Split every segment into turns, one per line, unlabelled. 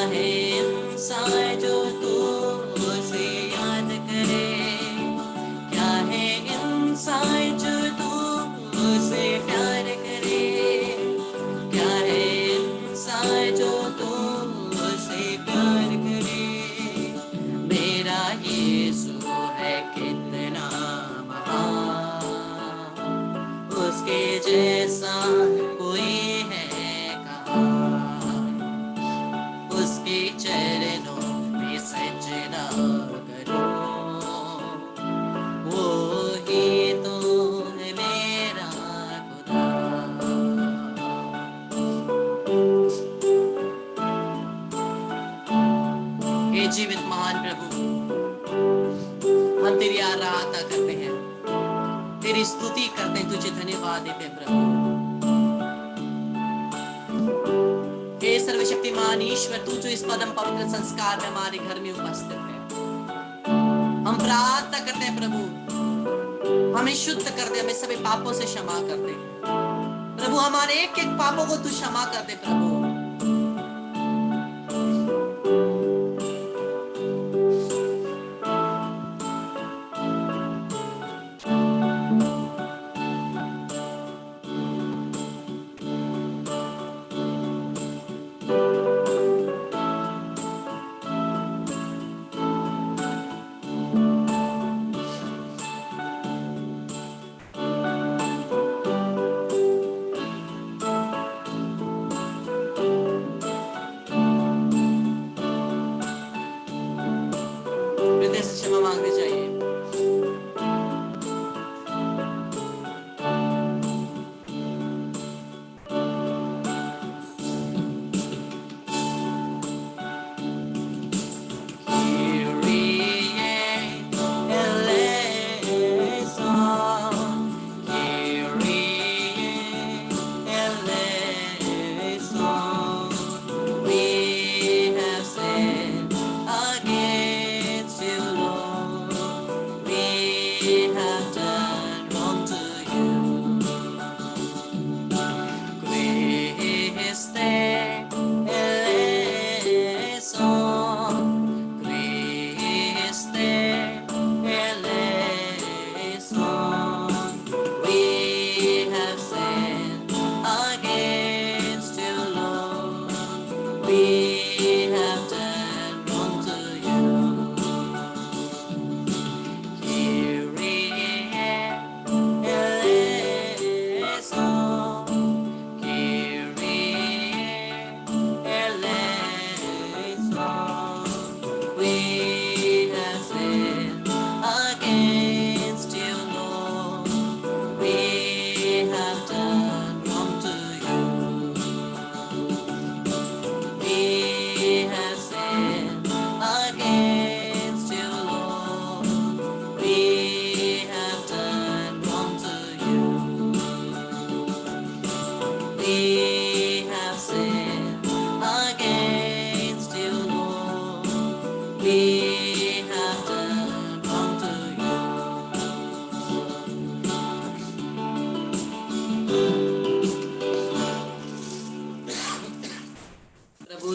है इंसान जो तू उसे याद करे, क्या है इंसान जो तू उसे प्यार करे, क्या है इंसान जो तू उसे प्यार करे। मेरा यीशु है कितना महान, उसके जैसा कोई है कहाँ, उसके चरणों में सजना करो, वो ही तो है मेरा खुदा। हे जीवित महान प्रभु, हम तेरी आराधना करते हैं, तेरी स्तुति करते हैं, तुझे धन्यवाद देते हैं प्रभु। हे सर्वशक्तिमान ईश्वर, तू जो इस पदम पवित्र संस्कार में हमारे घर में उपस्थित है, हम प्रार्थना करते हैं प्रभु, हमें शुद्ध कर दे, हमें सभी पापों से क्षमा कर दे प्रभु, हमारे एक एक पापों को तू क्षमा कर दे प्रभु। हृदय से क्षमा मांगनी चाहिए।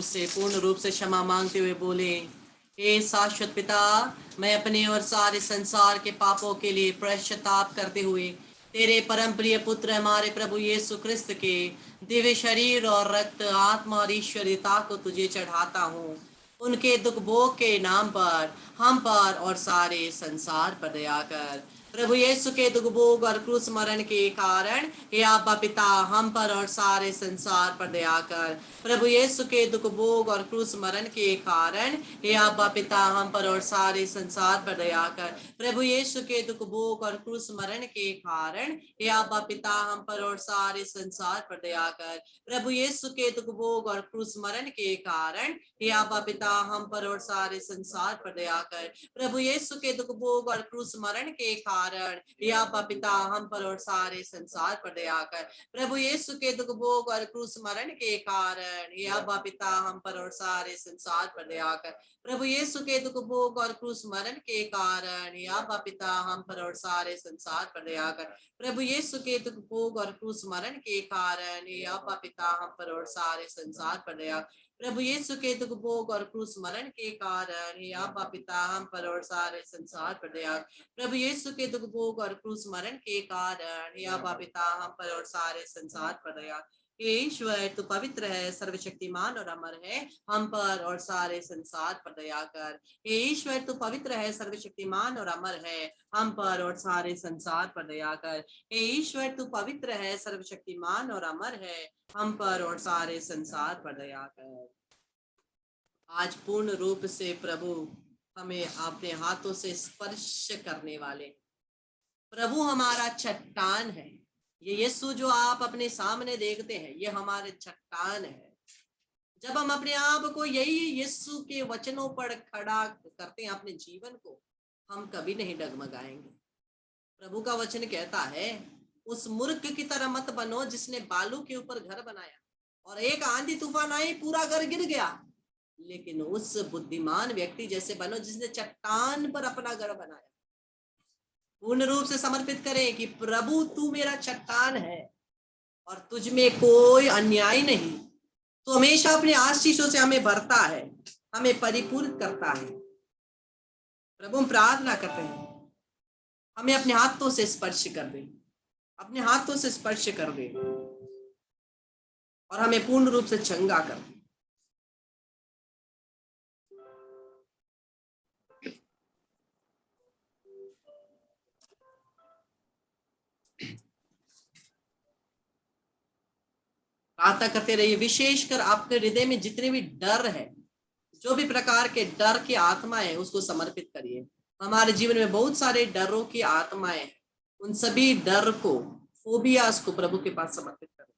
से पूर्ण रूप से क्षमा मांगते हुए बोले, हे शाश्वत पिता, मैं अपने और सारे संसार के पापों के लिए पश्चाताप करते हुए तेरे परम प्रिय पुत्र हमारे प्रभु यीशु क्रिस्त के दिव्य शरीर और रक्त, आत्मा और ईश्वरीयता को तुझे चढ़ाता हूँ। उनके दुख भोग के नाम पर हम पर और सारे संसार पर दया कर। प्रभु यीशु के दुख भोग और क्रूस मरण के कारण हे आबा पिता, हम पर और सारे संसार पर दया कर। प्रभु यीशु के दुख भोग और क्रूस मरण के कारण हे आबा पिता, हम पर और सारे संसार पर दया कर। प्रभु यीशु के दुख भोग और क्रूस मरण के कारण हे आबा पिता, हम पर और सारे संसार पर दया कर। प्रभु यीशु के दुख भोग और क्रूस मरण के कारण हे आबा पिता, हम पर और सारे संसार पर दया कर। प्रभु यीशु के दुख भोग और क्रूस मरण के कारण हे आबा पिता, हम पर और सारे संसार पर दया कर। प्रभु यीशु के दुख भोग और क्रूस मरण के कारण हे आबा पिता, हम पर और सारे संसार पर दया कर। प्रभु यीशु के दुख भोग और क्रूस मरण के कारण हे आबा पिता, हम पर और सारे संसार पर दया कर। प्रभु यीशु के दुख भोग और क्रूस मरण के कारण हे आबा पिता, हम पर और सारे संसार पर दया। प्रभु यीशु के दुख भोग और क्रूस मरण के कारण हे आबा पिता हम पर और सारे संसार पर दया। प्रभु यीशु के दुख भोग और क्रूस मरण के कारण हे आबा पिता हम पर और सारे संसार पर दया। हे ईश्वर तू पवित्र है, सर्वशक्तिमान और अमर है, हम पर और सारे संसार पर दया कर। हे ईश्वर तू पवित्र है, सर्वशक्तिमान और अमर है, हम पर और सारे संसार पर दया कर। हे ईश्वर तू पवित्र है, सर्वशक्तिमान और अमर है, हम पर और सारे संसार पर दया कर। आज पूर्ण रूप से प्रभु हमें अपने हाथों से स्पर्श करने वाले प्रभु हमारा चट्टान है। ये यीशु जो आप अपने सामने देखते हैं ये हमारे चट्टान है। जब हम अपने आप को यही यीशु के वचनों पर खड़ा करते हैं अपने जीवन को, हम कभी नहीं डगमगाएंगे। प्रभु का वचन कहता है उस मूर्ख की तरह मत बनो जिसने बालू के ऊपर घर बनाया और एक आंधी तूफान आई पूरा घर गिर गया, लेकिन उस बुद्धिमान व्यक्ति जैसे बनो जिसने चट्टान पर अपना घर बनाया। पूर्ण रूप से समर्पित करें कि प्रभु तू मेरा चट्टान है और तुझ में कोई अन्याय नहीं। तू हमेशा अपने आशीषों से हमें भरता है, हमें परिपूर्ण करता है। प्रभु हम प्रार्थना करते हैं हमें अपने हाथों से स्पर्श कर दे, अपने हाथों से स्पर्श कर दे और हमें पूर्ण रूप से चंगा कर दे। प्रार्थना करते रहिए, विशेषकर आपके हृदय में जितने भी डर है, जो भी प्रकार के डर की आत्मा है उसको समर्पित करिए। हमारे जीवन में बहुत सारे डरों की आत्माएं हैं, उन सभी डर को, फोबियास को प्रभु के पास समर्पित करें।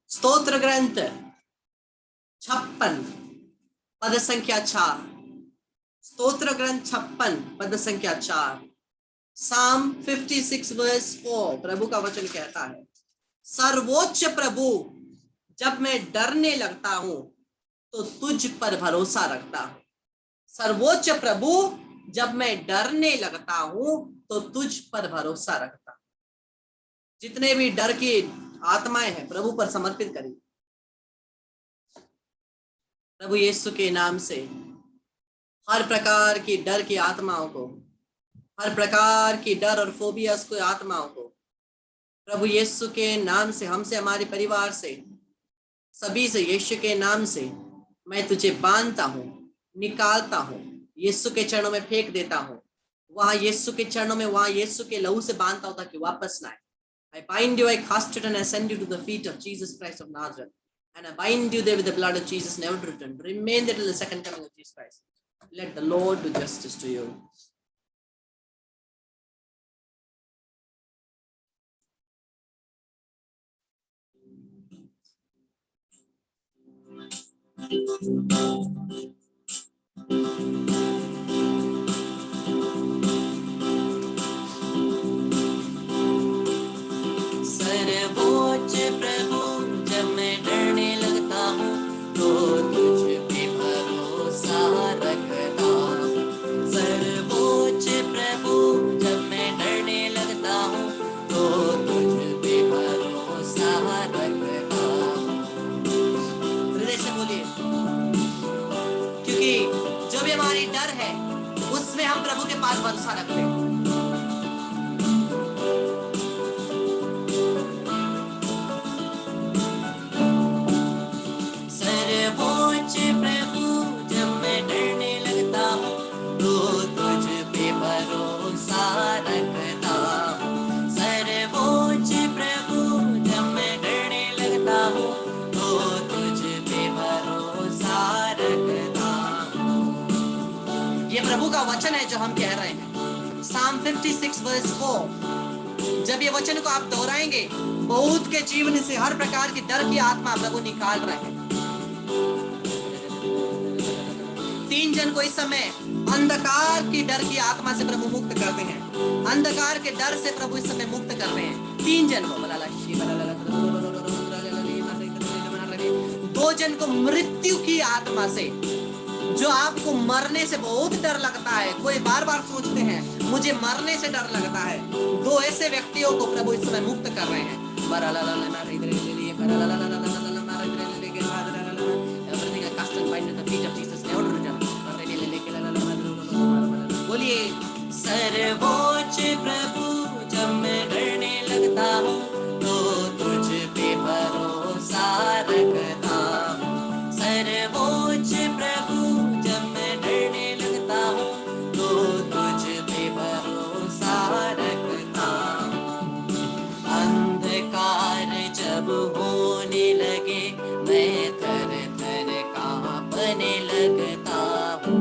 स्तोत्र ग्रंथ 56 पद संख्या 4। स्तोत्र ग्रंथ 56 पद संख्या 4। Psalm 56 verse 4 प्रभु का वचन कहता है, सर्वोच्च प्रभु जब मैं डरने लगता हूं तो तुझ पर भरोसा रखता हूं। सर्वोच्च प्रभु जब मैं डरने लगता हूं तो तुझ पर भरोसा रखता हूं। जितने भी डर की आत्माएं हैं प्रभु पर समर्पित करिए। प्रभु यीशु के नाम से हर प्रकार की डर की आत्माओं को, हर प्रकार की डर और फोबियास को आत्माओं को प्रभु यीशु के नाम से, हमसे, हमारे परिवार से, सभी से यीशु के नाम से मैं तुझे बांधता हूं, निकालता हूं, यीशु के चरणों में फेंक देता हूं। वहां यीशु के चरणों में, वहां यीशु के लहू से बांधता हूं ताकि वापस ना आए। I bind you, I cast it and I send you to the feet of Jesus Christ of Nazareth. And I bind you there with the blood of Jesus, never to return. Remain there till the second coming of Jesus Christ. Let the Lord do justice to you. सर्वोच्च प्रभु जब मैं डरने लगता हूँ तो तुझ पे भरोसा रखता हूँ। सर्वोच्च प्रभु जब मैं डरने लगता हूँ तो तुझ पे भरोसा रखता हूँ। हृदय से बोलिए, क्योंकि जो भी हमारी डर है उसमें हम प्रभु के पास भरोसा रखते हैं। सर्वोच्च प्रभु जब मैं डरने लगता हूँ तो तुझ पे भरोसा रखता हूँ। सर्वोच्च प्रभु जब मैं डरने लगता हूँ तो तुझ पे भरोसा रखता हूँ। ये प्रभु का वचन है जो हम कह रहे हैं। Psalm 56 verse 4। जब ये वचन को आप दोहराएंगे, बहुत के जीवन से हर प्रकार की डर की आत्मा प्रभु निकाल रहे हैं। 3 जन को इस समय अंधकार की डर की आत्मा से प्रभु मुक्त करते हैं। अंधकार के डर से प्रभु इस समय मुक्त करते हैं 3 जन को। 2 भोजन को मृत्यु की आत्मा से, जो आपको मरने से बहुत डर लगता है, कोई बार बार सोचते हैं मुझे मरने से डर लगता है, दो ऐसे व्यक्तियों को प्रभु इस समय मुक्त कर रहे हैं। बोलिए, सर्वोच्च प्रभु जब मैं डरने लगता हूँ तो तुझ पे भरोसा रखता हूँ। सर्वोच्च प्रभु जब मैं डरने लगता हूँ तो तुझ पे भरोसा रखता हूँ। अंधकार जब होने लगे मैं थर थर कांपने लगता हूँ।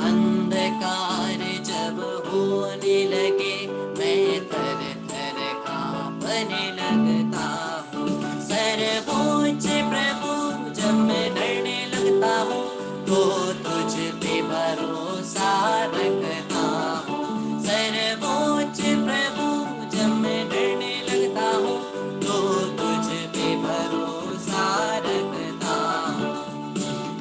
अंधकार जब होने लगे मैं थर थर कांपने लगता हूँ। सर्वोच्च प्रभु जब मैं डरने लगता हूँ तो तुझ पे भरोसा रखता हूँ। सर्वोच्च प्रभु जब मैं डरने लगता हूँ तो तुझ पे भरोसा रखता हूँ।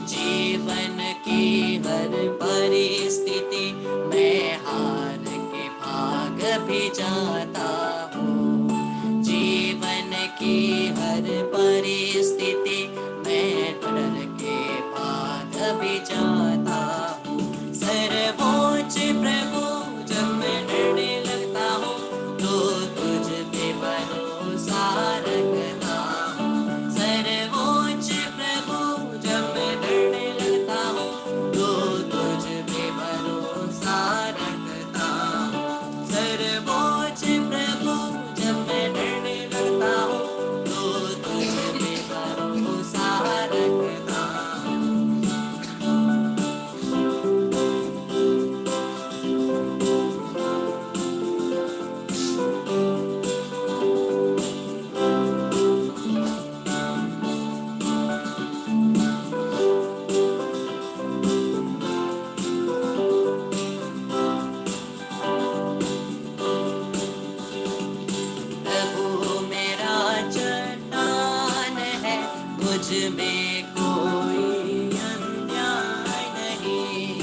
जीवन की हर परिस्थिति मैं हार के भाग भी जाता हूँ। जीवन की हर परिस्थिति मैं डर के भाग भी जाता हूँ। सर्वोच्च प्रभु जब मैं डरने लगता हूँ तो तुझ पे भरोसा रखता हूँ। सर्वोच्च प्रभु जब मैं डरने लगता हूँ तो तुझ पे भरोसा रखता हूँ। सर्वोच्च प्रभु जब मैं डरने लगता हूँ तो तुझ पे भरोसा रखता हूँ। प्रभु मेरा चट्टान है, मुझ में कोई अन्याय नहीं।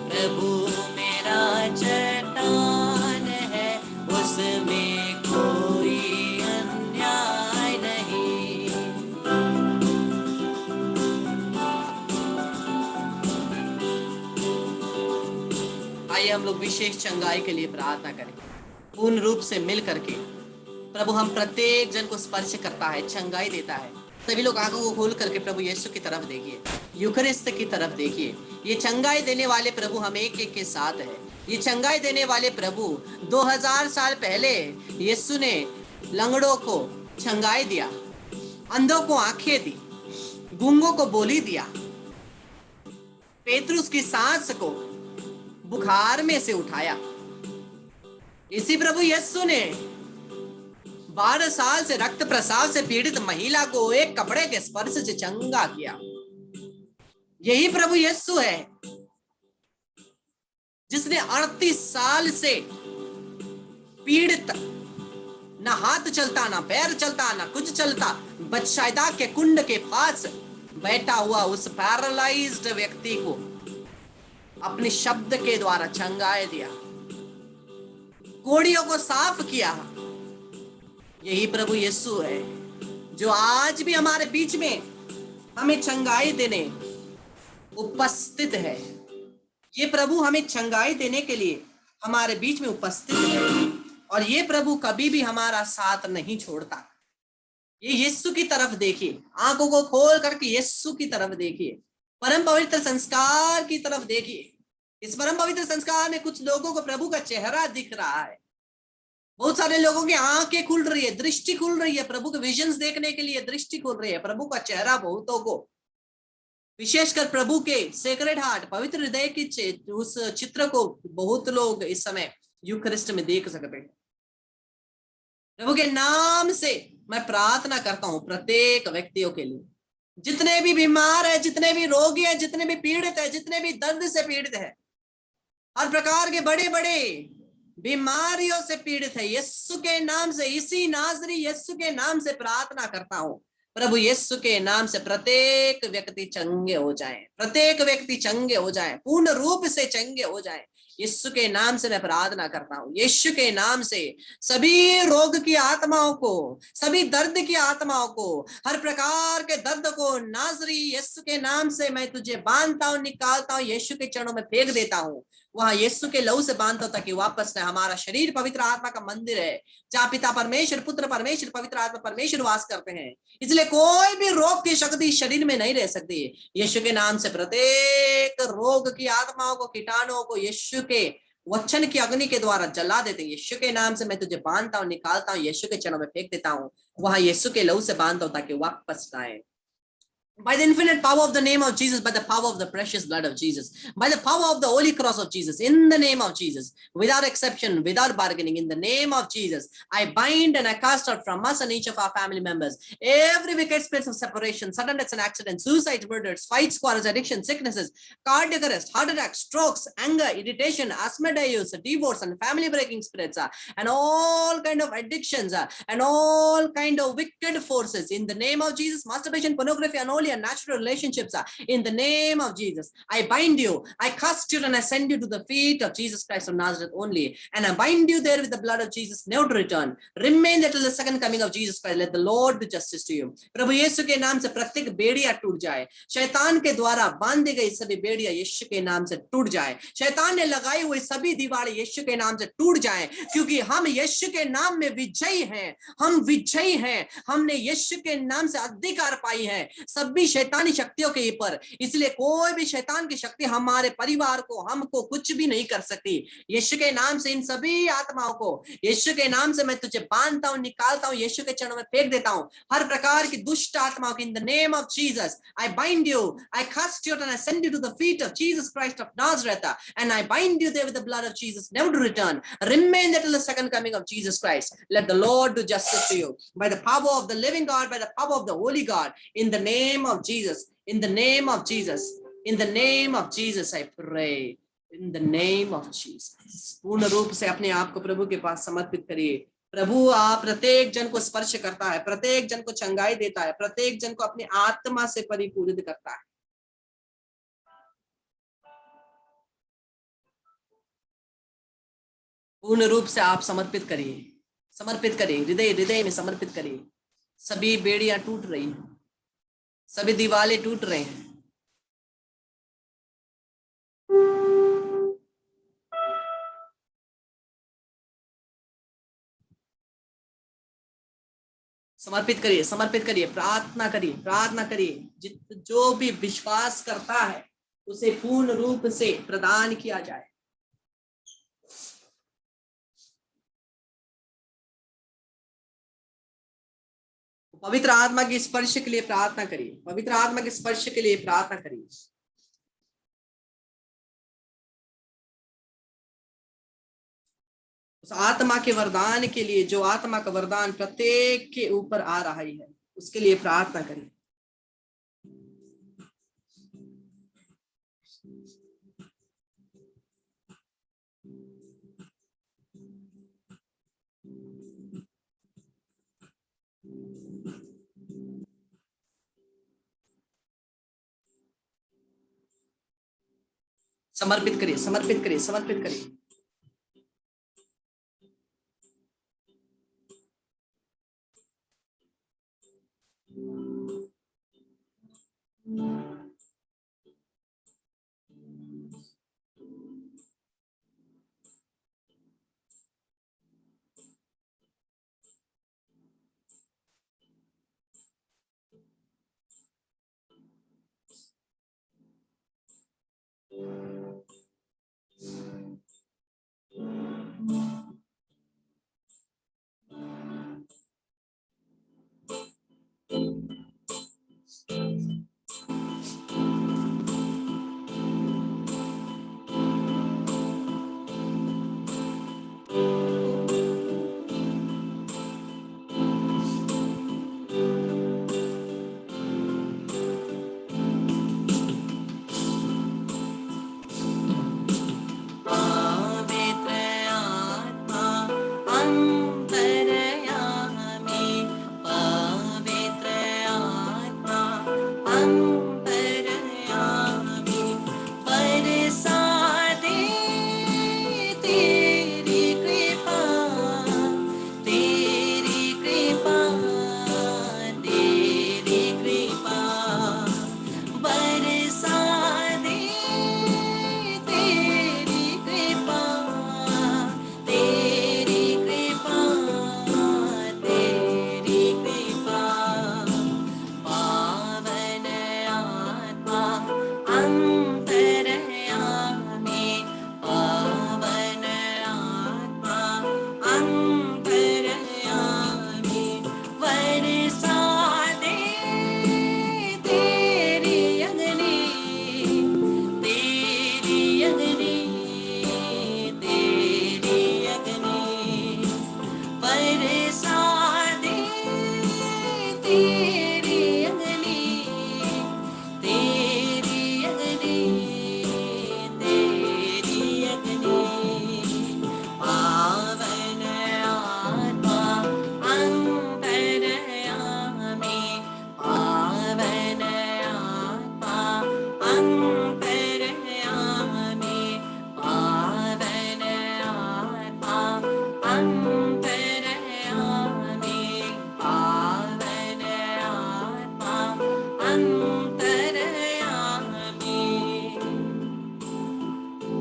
प्रभु मेरा चट्टान है, उसमें कोई अन्याय नहीं। आइए हम लोग विशेष चंगाई के लिए प्रार्थना करें। पूर्ण रूप से मिल करके प्रभु हम प्रत्येक जन को स्पर्श करता है, चंगाई देता है। सभी लोग आंखों को खोल करके प्रभु यीशु की तरफ देखिए, यूखरिस्त की तरफ देखिए। ये चंगाई देने वाले प्रभु हम एक एक के साथ है। ये चंगाई देने वाले प्रभु 2000 साल पहले यीशु ने लंगड़ों को चंगाई दिया, अंधों को आंखें दी, गूंगों को बोली दिया, पेतरुस की सांस को बुखार में से उठाया। इसी प्रभु यीशु ने 12 साल से रक्त प्रसाव से पीड़ित महिला को एक कपड़े के स्पर्श से चंगा किया। यही प्रभु यीशु है जिसने 38 साल से पीड़ित, ना हाथ चलता, ना पैर चलता, ना कुछ चलता, बत्सैदा के कुंड के पास बैठा हुआ उस पैरालाइज्ड व्यक्ति को अपने शब्द के द्वारा चंगाई दिया, कोड़ियों को साफ किया। यही प्रभु यीशु है जो आज भी हमारे बीच में हमें चंगाई देने उपस्थित है। ये प्रभु हमें चंगाई देने के लिए हमारे बीच में उपस्थित है और ये प्रभु कभी भी हमारा साथ नहीं छोड़ता। ये यीशु की तरफ देखिए, आंखों को खोल करके यीशु की तरफ देखिए, परम पवित्र संस्कार की तरफ देखिए। इस परम पवित्र संस्कार में कुछ लोगों को प्रभु का चेहरा दिख रहा है। बहुत सारे लोगों की आंखें खुल रही है, दृष्टि खुल रही है, प्रभु के विजन्स देखने के लिए दृष्टि खुल रही है। प्रभु का चेहरा बहुतों को, विशेषकर प्रभु के सेक्रेड हार्ट, पवित्र हृदय की उस चित्र को बहुत लोग इस समय यूखरिस्ट में देख सकते हैं। प्रभु के नाम से मैं प्रार्थना करता हूं प्रत्येक व्यक्तियों के लिए, जितने भी बीमार है, जितने भी रोगी है, जितने भी पीड़ित है, जितने भी दर्द से पीड़ित है, हर प्रकार के बड़े बड़े बीमारियों से पीड़ित है, यीशु के नाम से, इसी नाजरी यीशु के नाम से प्रार्थना करता हूं। प्रभु यीशु के नाम से प्रत्येक व्यक्ति चंगे हो जाएं, प्रत्येक व्यक्ति चंगे हो जाएं, पूर्ण रूप से चंगे हो जाएं। यीशु के नाम से मैं प्रार्थना करता हूं, यीशु के नाम से सभी रोग की आत्माओं को, सभी दर्द की आत्माओं को, हर प्रकार के दर्द को नाजरी यीशु के नाम से मैं तुझे बांधता हूं, निकालता हूं, यीशु के चरणों में फेंक देता हूं। वहां यीशु के लहू से बांधता हूं ताकि वापस न, हमारा शरीर पवित्र आत्मा का मंदिर है जहां पिता परमेश्वर, पुत्र परमेश्वर, पवित्र आत्मा परमेश्वर वास करते हैं। इसलिए कोई भी रोग की शक्ति शरीर में नहीं रह सकती। यीशु के नाम से प्रत्येक रोग की आत्माओं को, कीटाणुओं को यीशु के वचन की अग्नि के द्वारा जला देते हैं। यीशु के नाम से मैं तुझे बांधता हूं, निकालता हूं, यीशु के चरणों में फेंक देता हूं। वहां यीशु के लहू से बांधता हूं ताकि वापस आए। By the infinite power of the name of Jesus, by the power of the precious blood of Jesus, by the power of the holy cross of Jesus, in the name of Jesus, without exception, without bargaining, in the name of Jesus, I bind and I cast out from us and each of our family members every wicked spirit of separation, sudden deaths and accidents, suicides, murders, fights, quarrels, addictions, sicknesses, cardiac arrest, heart attacks, strokes, anger, irritation, asthma disease, divorce, and family breaking spirits, and all kind of addictions, and all kind of wicked forces. In the name of Jesus, masturbation, pornography, unholy and natural relationships, in the name of Jesus, I bind you, I cast you, and I send you to the feet of Jesus Christ of Nazareth only, and I bind you there with the blood of Jesus, never to return. Remain there till the second coming of Jesus Christ. Let the Lord do justice to you. प्रभु यीशु के नाम से प्रत्येक बेड़िया टूट जाए, शैतान के द्वारा बांधी गई सभी बेड़िया यीशु के नाम से टूट जाए, शैतान ने लगाई हुई सभी दीवारें यीशु के नाम से टूट जाए, क्योंकि हम यीशु के नाम में विजयी हैं, हम विजयी हैं, हमने यीशु के नाम से अधिकार पाई है सभी शैतानी शक्तियों के ऊपर। इसलिए कोई भी शैतान की शक्ति हमारे परिवार को, हमको कुछ भी नहीं कर सकती। यीशु के नाम से इन सभी आत्माओं को यीशु के नाम से मैं तुझे बांधता हूं, निकालता हूं, यीशु के चरणों में फेंक देता हूं। हर प्रकार की दुष्ट आत्माओं की, in the name of Jesus I bind you, I cast you and I send you to the feet of Jesus Christ of Nazareth, and I bind you there with the blood of Jesus, never to return. Remain there till the second coming of Jesus Christ. Let the Lord do justice to you by the power of the living God, by the power of the holy God, in the name of Jesus, in the name of Jesus, in the name of Jesus I pray, in the name of Jesus। पूर्ण रूप से अपने आप को प्रभु के पास समर्पित करिए। प्रभु आप प्रत्येक जन को स्पर्श करता है, प्रत्येक जन को चंगाई देता है, प्रत्येक जन को अपनी आत्मा से परिपूरित करता है। पूर्ण रूप से आप समर्पित करिए, समर्पित करिए, हृदय हृदय में समर्पित करिए। सभी बेड़ियां टूट रही हैं, सभी दीवारें टूट रहे हैं। समर्पित करिए, समर्पित करिए, प्रार्थना करिए, प्रार्थना करिए। जो भी विश्वास करता है उसे पूर्ण रूप से प्रदान किया जाए। पवित्र आत्मा के स्पर्श के लिए प्रार्थना करिए, पवित्र आत्मा के स्पर्श के लिए प्रार्थना करिए। उस आत्मा के वरदान के लिए, जो आत्मा का वरदान प्रत्येक के ऊपर आ रहा है, उसके लिए प्रार्थना करिए। समर्पित करिए, समर्पित करिए, समर्पित करिए।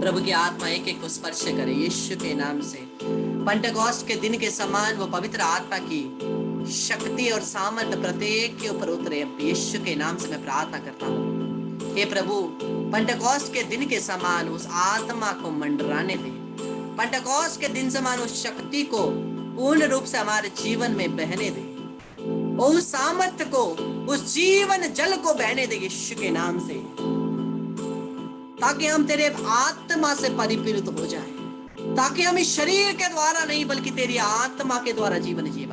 प्रभु की आत्मा एक एक को स्पर्श करे यीशु के नाम से। पेंटेकोस्ट के दिन के समान वो पवित्र आत्मा की शक्ति और सामर्थ्य प्रत्येक के ऊपर उतरे यीशु के नाम से मैं प्रार्थना करता हूँ। हे प्रभु, पेंटेकोस्ट के दिन के समान उस आत्मा को मंडराने दे। पेंटेकोस्ट के दिन समान उस शक्ति को पूर्ण रूप से हमारे जीवन में बहने दे। उस सामर्थ्य को, उस जीवन जल को बहने दे यीशु के नाम से, ताकि हम तेरे आत्मा से परिपूरित हो जाएं, ताकि हम इस शरीर के द्वारा नहीं बल्कि तेरी आत्मा के द्वारा जीवन जिए।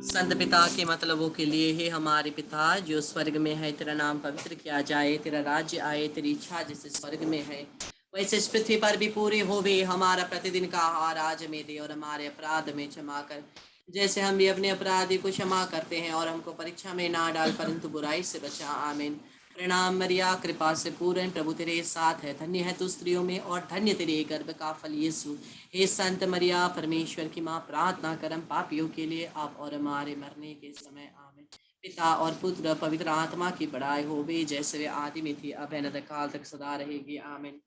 संत पिता के मतलबों के लिए, हे हमारे पिता जो स्वर्ग में है, तेरा नाम पवित्र किया जाए, तेरा राज्य आए, तेरी इच्छा जैसे स्वर्ग में है वैसे इस पृथ्वी पर भी पूरी होवे। हमारा प्रतिदिन का आहार आज हमें दे, और हमारे अपराध में क्षमा कर जैसे हम भी अपने अपराधी को क्षमा करते हैं, और हमको परीक्षा में ना डाल परंतु बुराई से बचा। आमीन। प्रणाम मरिया, कृपा से पूर्ण, प्रभु तेरे साथ है, धन्य है तू स्त्रियों में और धन्य तेरे गर्भ का फल यीशु। हे संत मरिया, परमेश्वर की माँ, प्रार्थना करम पापियों के लिए अब और हमारे मरने के समय। आमीन। पिता और पुत्र पवित्र आत्मा की बड़ाई होवे, जैसे वे आदि में थी अब अनंत काल तक सदा रहेगी। आमीन।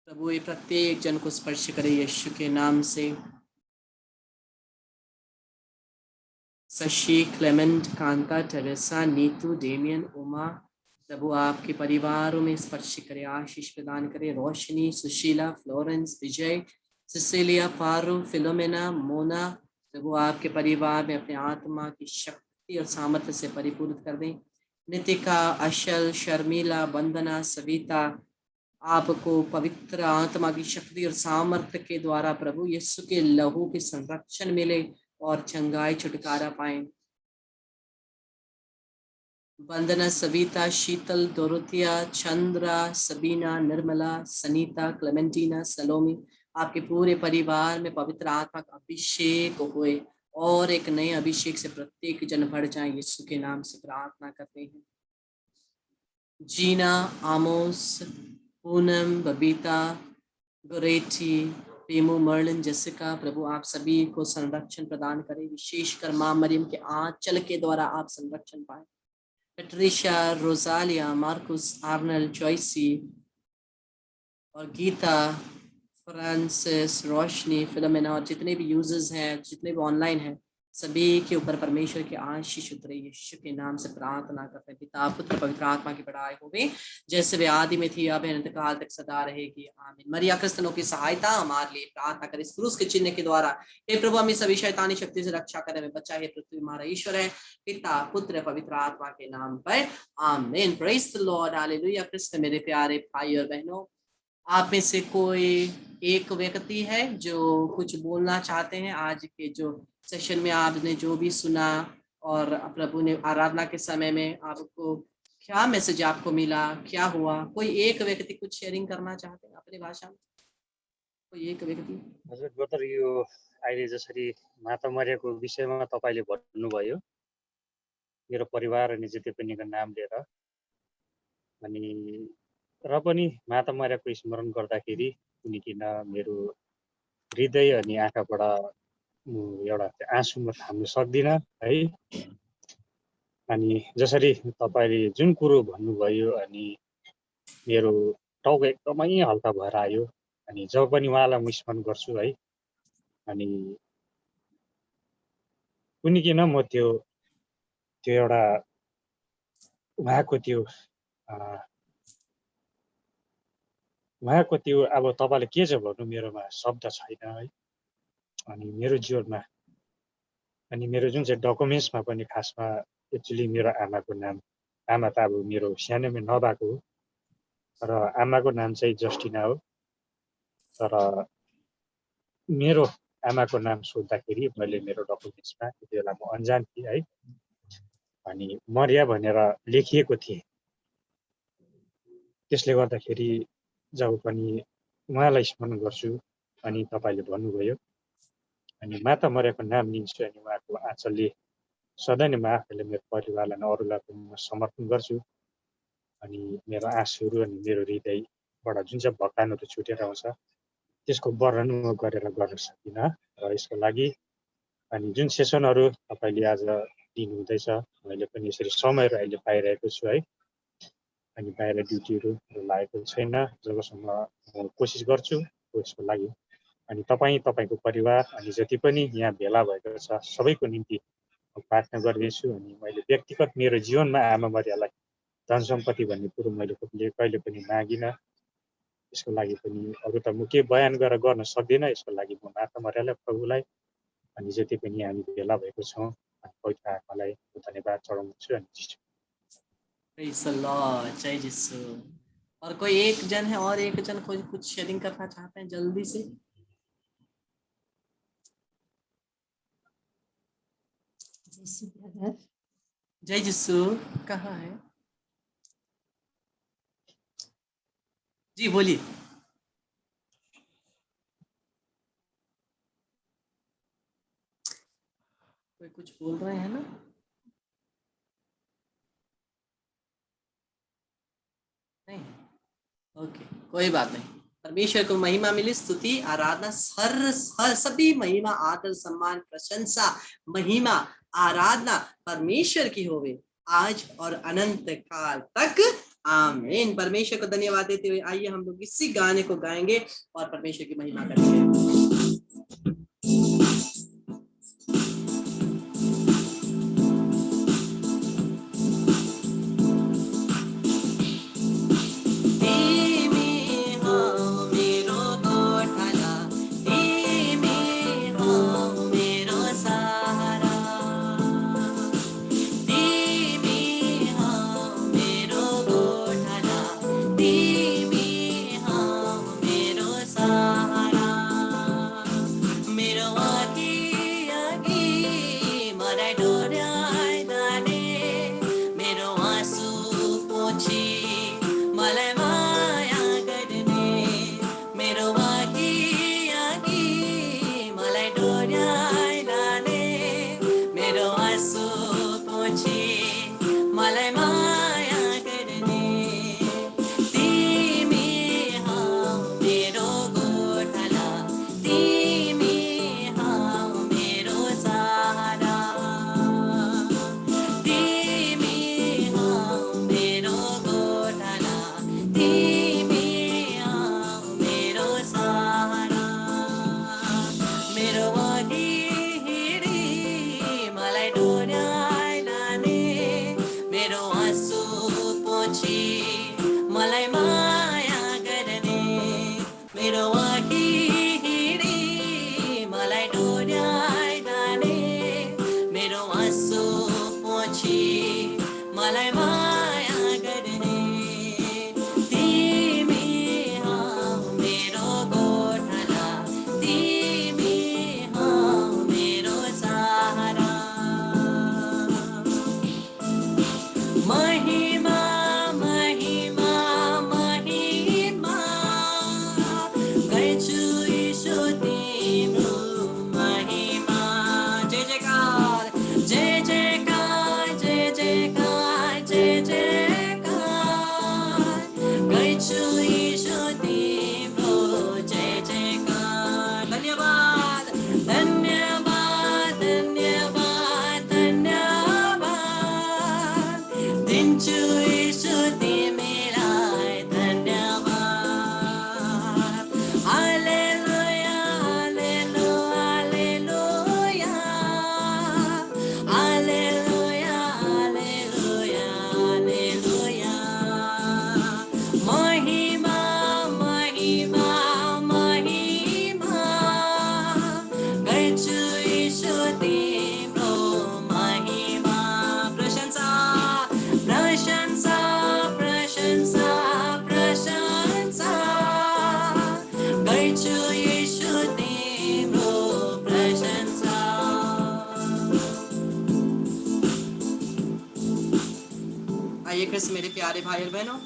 प्रभु ये प्रत्येक जन को स्पर्श करे यीशु के नाम से। Shashi, Clement, Kanta, Teresa, Neetu, Damien, Uma, प्रभु आपके परिवारों में स्पर्श करे, आशीष प्रदान करे। Roshni, Sushila, Florence, Vijay, Cecilia, Paro, Philomena, Mona, प्रभु आपके परिवार में अपने आत्मा की शक्ति और सामर्थ्य से परिपूर्ण कर दें। नितिका, अशल, शर्मिला, वंदना, सविता, आपको पवित्र आत्मा की शक्ति और सामर्थ्य के द्वारा प्रभु यीशु के लहू के संरक्षण मिले और चंगाई छुटकारा पाएं। वंदना, सविता, शीतल, दोरोथिया, चंद्रा, सबीना, निर्मला, सनीता, क्लेमेंटीना, सलोमी, आपके पूरे परिवार में पवित्र आत्मा का अभिषेक हुए और एक नए अभिषेक से प्रत्येक जन भर जाए। यीशु के नाम से प्रार्थना करते हैं। Gina, Amos, Poonam, Babita, Goretti, Pemo, Merlin, Jessica, प्रभु आप सभी को संरक्षण प्रदान करें, विशेषकर मां मरियम के आंचल के द्वारा आप संरक्षण पाए। पेट्रिशा, रोजालिया, मार्कुस, आर्नल, जॉयसी और गीता, फ्रांसिस, रोशनी, फिलोमेना और जितने भी यूजर्स हैं, जितने भी ऑनलाइन हैं, सभी के ऊपर परमेश्वर की आशीष उतरे। यीशु के नाम से प्रार्थना करते हैं। पिता, पुत्र, पवित्र आत्मा की बड़ाई होवे, जैसे वे आदि में थी अब अनंत काल तक सदा रहेगी। आमीन। मरिया क्रिस्तनों की सहायता हमारे लिए प्रार्थना करें। इस क्रूस के चिन्ह के द्वारा हे प्रभु हमें सभी शैतानी शक्ति से रक्षा करे, हमें बच्चा है पृथ्वी हमारा ईश्वर है, पिता, पुत्र, पवित्र आत्मा के नाम पर। आमीन। Praise the Lord, hallelujah. Krishna मेरे प्यारे भाई और बहनों, आप में से कोई एक व्यक्ति है जो कुछ बोलना चाहते हैं? आज के जो सेशन में आपने जो भी सुना और प्रभु ने आराधना के समय में आपको क्या मैसेज आपको मिला, क्या हुआ? कोई एक व्यक्ति कुछ शेयरिंग करना चाहते हैं अपनी भाषा में? कोई एक व्यक्ति?
हजुर ब्रदर, यो अहिले जसरी माता मरियाको विषयमा तपाईँले भन्नुभयो, मेरो परिवार अनि जति पनिको नाम लिएर, अनि र पनि माता मरियाको स्मरण गर्दाखेरि किन मेरो हृदय अनि आँखाबाट एउटा आँसु म थाम्न सक्दिनँ है। अनि जसरी तपाईँले जुन कुरो भन्नुभयो अनि मेरो टाउको एकदमै हल्का भएर आयो। अनि जब पनि उहाँलाई म स्मरण गर्छु है, अनि किन म त्यो एउटा उहाँको त्यो अब तपाईँले के छ भन्नु, मेरोमा शब्द छैन है। अनि मेरो जीवनमा अनि मेरो जुन चाहिँ डकुमेन्ट्समा पनि खासमा एक्चुअली मेरो आमाको नाम, आमा त अब मेरो सानोमै नभएको हो, र आमाको नाम चाहिँ जस्टिना हो। तर मेरो आमाको नाम सोद्धाखेरि मैले मेरो डकुमेन्ट्समा त्यति बेला म अन्जान थिएँ है, अनि मरिया भनेर लेखिएको थिएँ। त्यसले गर्दाखेरि जब पनि उहाँलाई स्मरण गर्छु अनि तपाईँले भन्नुभयो अनि माता मरियाको नाम लिन्छु अनि उहाँको आँचलले सधैँ नै म आफैले मेरो परिवारलाई अरूलाई पनि म समर्पण गर्छु। अनि मेरो आँसुहरू अनि मेरो हृदयबाट जुन चाहिँ भक्तानहरू छुटेर आउँछ त्यसको वर्णन म गरेर गर्न सक्दिनँ। र यसको लागि अनि जुन सेसनहरू तपाईँले आज दिनुहुँदैछ, मैले पनि यसरी समयहरू अहिले पाइरहेको छु है। अनि बाहिर ड्युटीहरू लागेको छैन, जबसम्म म कोसिस गर्छु यसको लागि। अनि तपाईँको परिवार अनि जति पनि यहाँ भेला भएको छ सबैको निम्ति प्रार्थना गर्दैछु। अनि मैले व्यक्तिगत मेरो जीवनमा आमा मरियालाई धन सम्पत्ति भन्ने कुरो मैले कहिले पनि मागिनँ। यसको लागि पनि अरू त म के बयान गरेर गर्न सक्दिनँ। यसको लागि म माता मरियालाई, प्रभुलाई अनि जति पनि हामी भेला भएको छौँ पवित्र आत्मालाई धन्यवाद चढाउँछु। अनि
प्रेज द लॉर्ड, जय यीशु। और कोई एक जन है, और एक जन कोई कुछ शेयरिंग करना चाहते हैं जल्दी से? जय यीशु। कहाँ है जी, बोलिए। कोई कुछ बोल रहे हैं ना? नहीं, ओके, कोई बात नहीं। परमेश्वर को महिमा मिली, स्तुति आराधना हर सभी महिमा आदर सम्मान प्रशंसा महिमा आराधना परमेश्वर की होवे आज और अनंत काल तक, आमीन। परमेश्वर को धन्यवाद देते हुए आइए हम लोग इसी गाने को गाएंगे और परमेश्वर की महिमा करेंगे। में से मेरे प्यारे भाई और बहनों,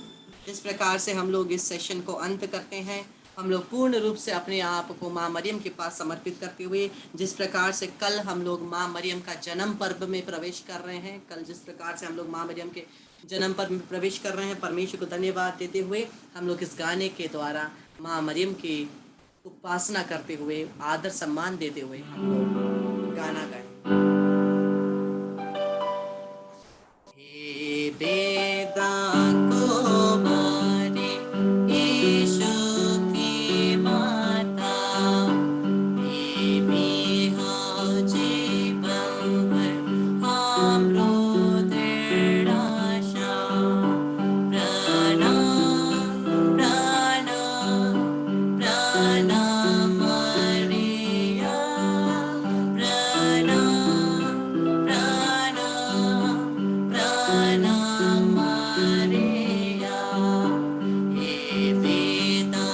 जिस प्रकार से हम लोग इस सेशन को अंत करते हैं, हम लोग पूर्ण रूप से अपने आप को माँ मरियम के पास समर्पित करते हुए, जिस प्रकार से कल हम लोग माँ मरियम का जन्म पर्व में प्रवेश कर रहे हैं, कल जिस प्रकार से हम लोग माँ मरियम के जन्म पर्व में प्रवेश कर रहे हैं, परमेश्वर को धन्यवाद देते हुए हम लोग इस गाने के द्वारा माँ मरियम की उपासना करते हुए, आदर सम्मान देते हुए हम लोग गाना गाएं। हे बेदा को मारे यीशु की माता, तिमी हौ जीवन भर हाम्रो दृढ आशा। प्रणाम प्रणाम प्रणाम मरिया, प्रणाम प्रणाम प्रणाम मरिया। हे वेदा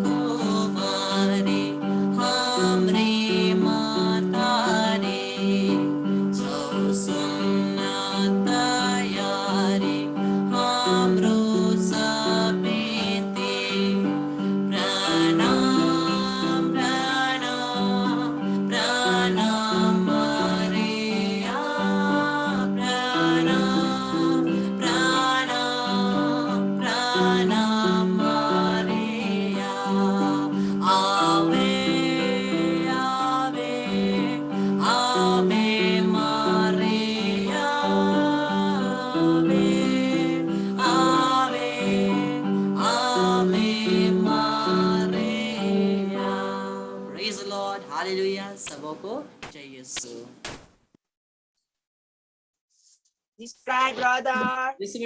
कुमारी हाम्री माता रे, छौ सुन्न तयारी हाम्रो सबैते। प्रणाम प्रणाम प्रणाम मरिया, प्रणाम प्रणाम प्रणाम मरिया। आवे आवे आवे मरिया, आवे आवे आवे मरिया। Praise the Lord, Hallelujah। सबों को जय यीशु।
This cry, brother.
This is